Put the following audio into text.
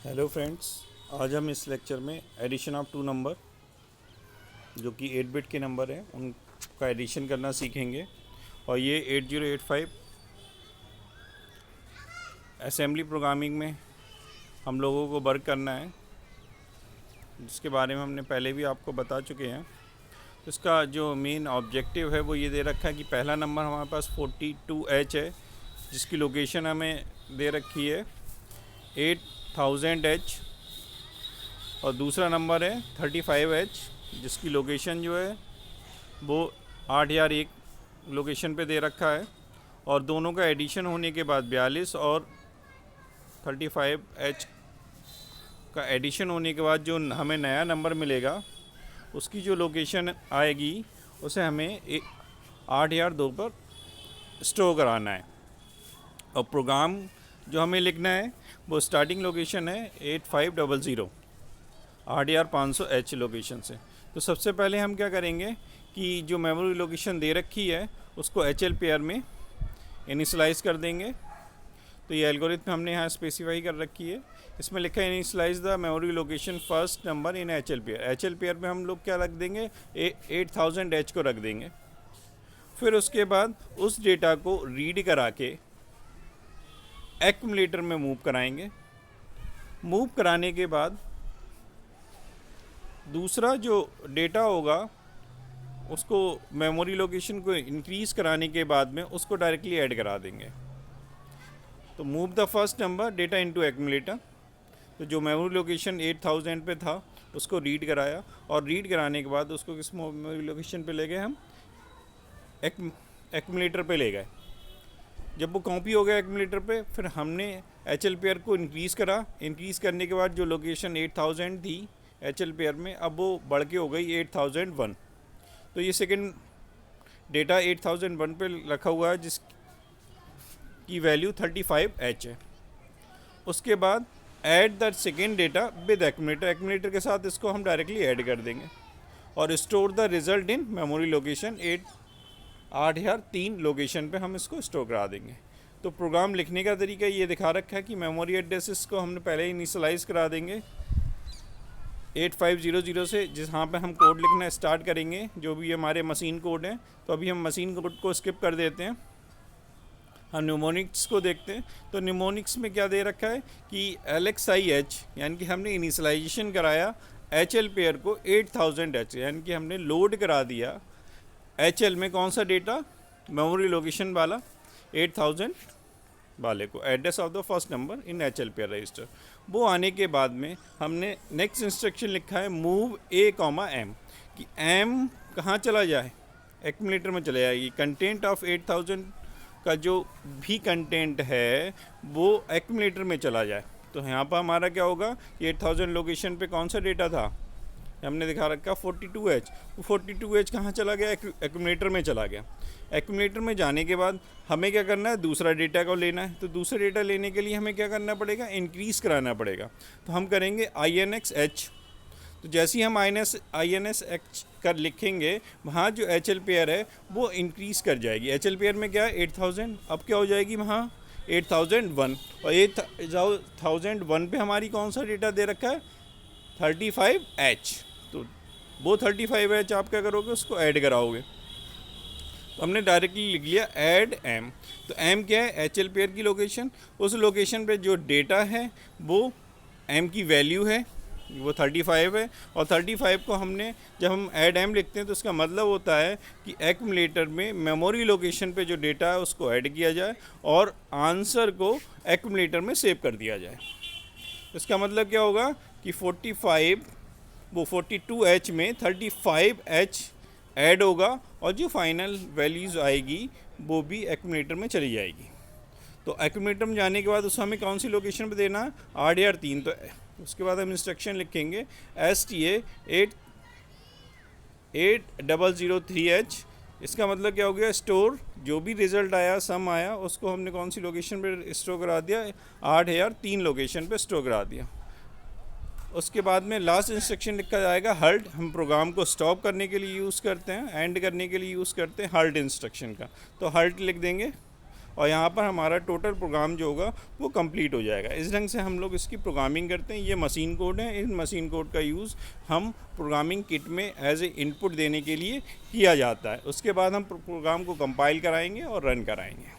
Hello friends, आज हम इस लेक्चर में एडिशन ऑफ टू नंबर जो कि 8 बिट के नंबर हैं उनका एडिशन करना सीखेंगे। और ये 8085 असेंबली प्रोग्रामिंग में हम लोगों को वर्क करना है, जिसके बारे में हमने पहले भी आपको बता चुके हैं। तो इसका जो मेन ऑब्जेक्टिव है वो ये दे रखा है कि पहला नंबर हमारे पास 42H है, जिसकी लोकेशन हमें दे रखी है 8000H, और दूसरा नंबर है 35H, जिसकी लोकेशन जो है वो 8001 लोकेशन पे दे रखा है। और दोनों का एडिशन होने के बाद 42 और 35H का एडिशन होने के बाद जो हमें नया नंबर मिलेगा उसकी जो लोकेशन आएगी उसे हमें 8002 पर स्टोर कराना है। और प्रोग्राम जो हमें लिखना है वो स्टार्टिंग लोकेशन है 8500 800500H लोकेशन से। तो सबसे पहले हम क्या करेंगे कि जो मेमोरी लोकेशन दे रखी है उसको HL पेयर में इनिशियलाइज़ कर देंगे। तो ये एल्गोरिथम हमने यहाँ स्पेसिफाई कर रखी है। इसमें लिखा है initialize the memory location first number in HL pair. HL pair में हम लोग क्या रख देंगे, 8000H को रख देंगे। फिर उसके बाद उस डेटा को रीड करा के एक्यूमुलेटर में मूव कराएंगे। मूव कराने के बाद दूसरा जो डेटा होगा उसको मेमोरी लोकेशन को इंक्रीज़ कराने के बाद में उसको डायरेक्टली ऐड करा देंगे। तो move the first number data into accumulator. तो जो मेमोरी लोकेशन 8000 पे था उसको रीड कराया, और रीड कराने के बाद उसको किस मेमोरी लोकेशन पे ले गए, हम एक्यूमुलेटर पे ले गए। जब वो कॉपी हो गया एक्यूमुलेटर पे, फिर हमने HL पेयर को इंक्रीज़ करा। इंक्रीज़ करने के बाद जो लोकेशन 8000 थी HL पेयर में, अब वो बढ़ के हो गई 8001। तो ये सेकंड डेटा 8001 पे रखा हुआ है, जिसकी वैल्यू 35H है। उसके बाद add the second data with accumulator. Accumulator के साथ इसको हम डायरेक्टली ऐड कर देंगे और store the result in memory location 8003 location पे हम इसको स्टोर करा देंगे। तो प्रोग्राम लिखने का तरीका ये दिखा रखा है कि मेमोरी एड्रेसेस को हमने पहले इनिशियलाइज करा देंगे 8500 से, जहाँ पे हम कोड लिखना स्टार्ट करेंगे, जो भी हमारे मशीन कोड हैं। तो अभी हम मशीन कोड को स्किप कर देते हैं, हम न्यूमोनिक्स को देखते हैं। तो न्यूमोनिक्स में क्या दे रखा है कि LXIH, यानी कि हमने इनिशियलाइजेशन कराया HL पेयर को 8000H, यानी कि हमने लोड करा दिया HL में कौन सा डेटा, मेमोरी लोकेशन वाला 8000 वाले को, address of the first number in HL pair register. वो आने के बाद में हमने नेक्स्ट इंस्ट्रक्शन लिखा है मूव A, कि M कहाँ चला जाए, एक्यूमुलेटर में चले जाएगी। कंटेंट ऑफ 8000 का जो भी कंटेंट है वो एक्यूमुलेटर में चला जाए। तो यहाँ पर हमारा क्या होगा कि 8000 लोकेशन पे कौन सा डेटा था, हमने दिखा रखा 42H। वो 42H कहाँ चला गया, एक्यूमुलेटर में चला गया। एक्यूमुलेटर में जाने के बाद हमें क्या करना है, दूसरा डेटा को लेना है। तो दूसरा डेटा लेने के लिए हमें क्या करना पड़ेगा, इंक्रीज़ कराना पड़ेगा। तो हम करेंगे INXH। तो जैसे ही हम INSH कर लिखेंगे, वहाँ जो HL पेयर है वो इंक्रीज़ कर जाएगी। HL पेयर में क्या है 8000, अब क्या हो जाएगी वहाँ 8001। और 8001 पे हमारी कौन सा डेटा दे रखा है, 35H। तो वो 35H आप क्या करोगे, उसको ऐड कराओगे। तो हमने डायरेक्टली लिख लिया ऐड M। तो M क्या है, HL पेयर की लोकेशन। उस लोकेशन पे जो डेटा है वो M की वैल्यू है, वो 35 है। और 35 को हमने, जब हम ऐड M लिखते हैं तो इसका मतलब होता है कि एक्यूमुलेटर में मेमोरी लोकेशन पे जो डेटा है उसको ऐड किया जाए और आंसर को एक्यूमुलेटर में सेव कर दिया जाए। इसका मतलब क्या होगा कि 42H में 35H ऐड होगा और जो फाइनल वैल्यूज़ आएगी वो भी एक्यूमुलेटर में चली जाएगी। तो एक्यूमुलेटर में जाने के बाद उस हमें कौन सी लोकेशन पे देना है, 8003। तो उसके बाद हम इंस्ट्रक्शन लिखेंगे STA 8003H। इसका मतलब क्या हो गया, स्टोर जो भी रिज़ल्ट आया, सम आया, उसको हमने कौन सी लोकेशन पे स्टोर करा दिया, 8003 लोकेशन पे स्टोर करा दिया। उसके बाद में लास्ट इंस्ट्रक्शन लिखा जाएगा हल्ट। हम प्रोग्राम को स्टॉप करने के लिए यूज़ करते हैं, एंड करने के लिए यूज़ करते हैं हल्ट इंस्ट्रक्शन का। तो हल्ट लिख देंगे और यहाँ पर हमारा टोटल प्रोग्राम जो होगा वो कंप्लीट हो जाएगा। इस ढंग से हम लोग इसकी प्रोग्रामिंग करते हैं। ये मशीन कोड है, इन मशीन कोड का यूज़ हम प्रोग्रामिंग किट में एज ए इनपुट देने के लिए किया जाता है। उसके बाद हम प्रोग्राम को कंपाइल कराएंगे और रन कराएंगे।